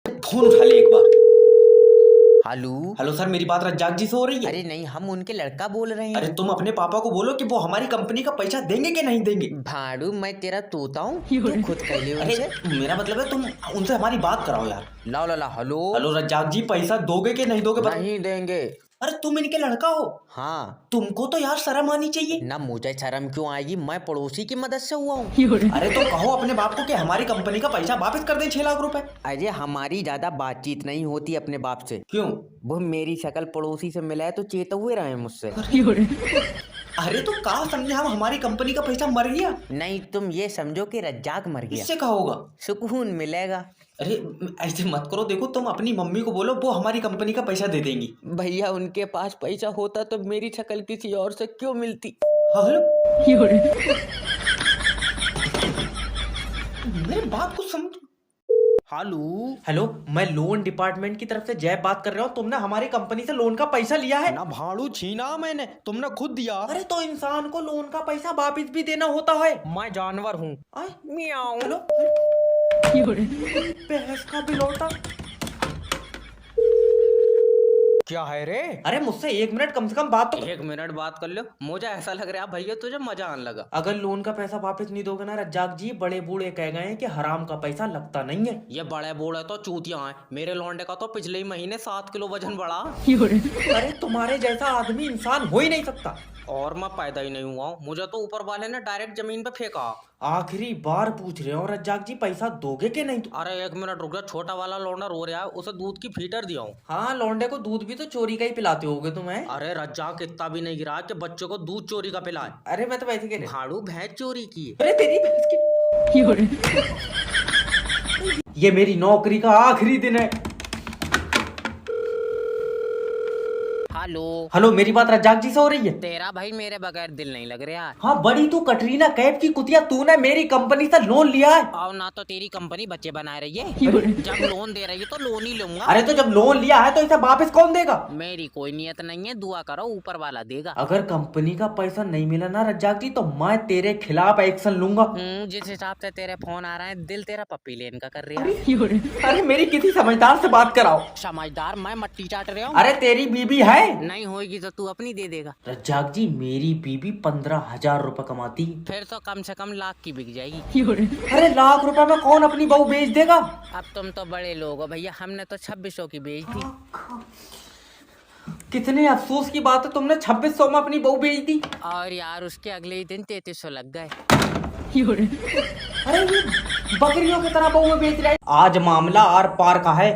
Phone उठा ले एक बार। हेलो। हेलो सर, मेरी बात रज्जाक जी से हो रही है? अरे नहीं, हम उनके लड़का बोल रहे हैं। अरे तुम अपने पापा को बोलो कि वो हमारी कंपनी का पैसा देंगे कि नहीं देंगे। भाड़ू, मैं तेरा तोता हूँ, तू खुद कह ले अरे उनसे। मेरा मतलब है तुम उनसे हमारी बात कराओ यार। ला ला ला, हेलो। हेलो रज्जाक जी, पैसा दोगे कि नहीं दोगे बताओ। नहीं देंगे। अरे तुम इनके लड़का हो, हाँ। तुमको तो यार शर्म आनी चाहिए। ना मुझे शर्म क्यों आएगी, मैं पड़ोसी की मदद से हुआ हूँ। अरे तो कहो अपने बाप को कि हमारी कंपनी का पैसा वापस कर दे 6 लाख रुपए। अरे हमारी ज्यादा बातचीत नहीं होती अपने बाप से। क्यों? वो मेरी शक्ल पड़ोसी से मिला है तो चेत हुए रहे मुझसे। अरे तो कहा समझे हम हमारी कंपनी का पैसा मर गया। नहीं, तुम ये समझो कि रज्जाक मर गया। इससे क्या होगा? सुकून मिलेगा। अरे ऐसे मत करो, देखो तुम अपनी मम्मी को बोलो, वो हमारी कंपनी का पैसा दे देंगी। भैया, उनके पास पैसा होता तो मेरी शक्ल किसी और से क्यों मिलती। हेलो, मेरे बात को समझ। हेलो। हेलो, मैं लोन डिपार्टमेंट की तरफ से जय बात कर रहा हूँ। तुमने हमारी कंपनी से लोन का पैसा लिया है ना भाड़ू छीना मैंने, तुमने खुद दिया। अरे तो इंसान को लोन का पैसा वापिस भी देना होता है। मैं जानवर हूँ। मियाऊ। हेलो, भैंस का बिलौटा। क्या है रे? अरे मुझसे 1 मिनट कम से कम बात तो। 1 मिनट बात कर लो, मुझे ऐसा लग रहा है भैया तुझे मजा आने लगा। अगर लोन का पैसा वापस नहीं दोगे ना रज्जाक जी, बड़े बूढ़े कह गए हैं कि हराम का पैसा लगता नहीं है। ये बड़े बूढ़े तो चूतिया हैं, मेरे लौंडे का तो पिछले ही महीने 7 किलो वजन बढ़ा। अरे तुम्हारे जैसा आदमी इंसान हो ही नहीं सकता। और मैं पैदा ही नहीं हुआ हूँ, मुझे तो ऊपर वाले ने डायरेक्ट जमीन पे फेंका। आखिरी बार पूछ रहे हो रज्जाक जी, पैसा दोगे कि नहीं? अरे 1 मिनट रुक जा, छोटा वाला लौंडा रो रहा है, उसे दूध की फीटर दिया हूँ। हाँ, लौंडे को दूध भी तो चोरी का ही पिलाते होगे तुम्हें। अरे रज्जाक इतना भी नहीं गिरा कि बच्चों को दूध चोरी का पिलाए। अरे मैं तो वैसे कह रहा। भाड़ू, भैंस चोरी की। अरे तेरी भैंस की। ये मेरी नौकरी का आखिरी दिन है। हेलो। हेलो, मेरी बात रज्जाक जी से हो रही है? तेरा भाई मेरे बगैर दिल नहीं लग रहा। हाँ, बड़ी तू कटरीना कैफ की कुतिया, तूने मेरी कंपनी से लोन लिया है। और ना तो तेरी कंपनी बच्चे बना रही है, जब लोन दे रही है तो लोन ही लूंगा। अरे तो जब लोन लिया है तो इसे वापस कौन देगा? मेरी कोई नियत नहीं है, दुआ करो ऊपर वाला देगा। अगर कंपनी का पैसा नहीं मिला ना रज्जाक जी, तो मैं तेरे खिलाफ एक्शन लूंगा। जिस हिसाब से तेरे फोन आ रहे हैं, दिल तेरा पप्पी लेन का कर रहा है। अरे मेरी किसी समझदार से बात कराओ। समझदार मैं मट्टी चाट रहा हूँ। अरे तेरी बीबी है? नहीं होगी तो तू अपनी दे देगा। रज्जाक जी, मेरी बीबी 15,000 रुपए कमाती है। फिर तो कम से कम लाख की बिक जाएगी। अरे लाख रुपए में कौन अपनी बहू बेच देगा? अब तुम तो बड़े लोग हो भैया, हमने तो 2600 की बेच दी। कितने अफसोस की बात है, तुमने 2600 में अपनी बहू बेच दी। और यार उसके अगले ही दिन 3300 लग गए। अरे ये बकरियों की तरह बहू में बेच रहा है। आज मामला आर पार का है।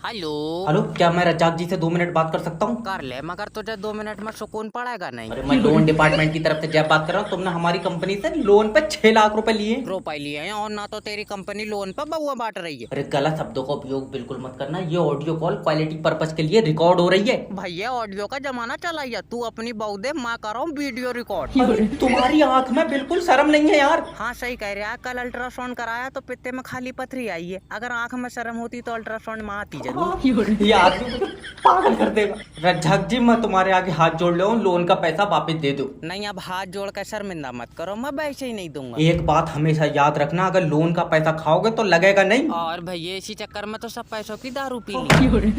हेलो। हेलो, क्या मैं रज्जाक जी से 2 मिनट बात कर सकता हूँ? कर ले, मगर तुझे 2 मिनट में सुकून पड़ेगा नहीं। अरे मैं लोन डिपार्टमेंट की तरफ से जब बात कर रहा हूँ, तुमने हमारी कंपनी से लोन पे 6 लाख रुपए लिए। रुपए लिए हैं, और ना तो तेरी कंपनी लोन पर बउआ बांट रही है। अरे गलत शब्दों का उपयोग बिल्कुल मत करना, ये ऑडियो कॉल क्वालिटी पर्पज के लिए रिकॉर्ड हो रही है। भैया ऑडियो का जमाना चला है, तू अपनी बहू दे, मैं कर रहा हूँ वीडियो रिकॉर्ड। तुम्हारी आंख में बिल्कुल शर्म नहीं है यार। हाँ सही कह रहा है, कल अल्ट्रासाउंड कराया तो पित्ते में खाली पथरी आई है। अगर आंख में शर्म होती तो अल्ट्रासाउंड में आती जरूर। ये आदमी मुझे पागल कर देगा। रज्जाक जी, मैं तुम्हारे आगे हाथ जोड़ रहा हूँ, लोन का पैसा वापस दे दो। नहीं, अब हाथ जोड़ कर शर्मिंदा मत करो, मैं वैसे ही नहीं दूंगा। एक बात हमेशा याद रखना, अगर लोन का पैसा खाओगे तो लगेगा नहीं। और भैया इसी चक्कर में तो सब पैसों की दारू पी ली।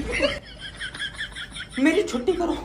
मेरी छुट्टी करो।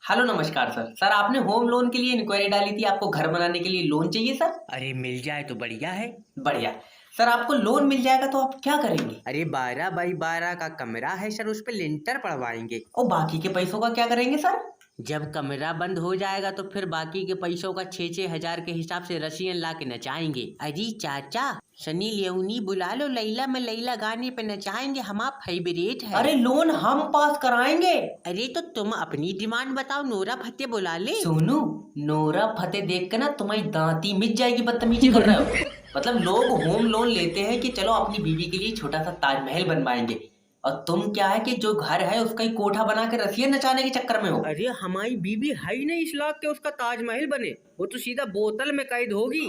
हेलो नमस्कार सर। सर आपने होम लोन के लिए इंक्वायरी डाली थी, आपको घर बनाने के लिए लोन चाहिए सर? अरे मिल जाए तो बढ़िया है। बढ़िया सर, आपको लोन मिल जाएगा तो आप क्या करेंगे? अरे 12 बाई 12 का कमरा है सर, उस पे लिंटर पड़वाएंगे। और बाकी के पैसों का क्या करेंगे सर? जब कमरा बंद हो जाएगा तो फिर बाकी के पैसों का 6-6 हजार के हिसाब से रसियन ला के नचाएंगे। अरे चाचा, सनी लियोनी बुला लो, लैला में लैला गाने पे नचाएंगे, हमारा फेवरेट है। अरे लोन हम पास कराएंगे। अरे तो तुम अपनी डिमांड बताओ, नोरा फतेह बुला ले। सोनू, नोरा फतेह देख के ना तुम्हारी दांती मिट जाएगी, बदतमीजी कर रहे हो। मतलब लोग होम लोन लेते हैं कि चलो अपनी बीवी के लिए छोटा सा ताजमहल बनवाएंगे, और तुम क्या है कि जो घर है उसका ही कोठा बना के रसियन नचाने के चक्कर में हो। अरे हमारी बीवी है ही नहीं इस लाख के उसका ताजमहल बने, वो तो सीधा बोतल में कैद होगी।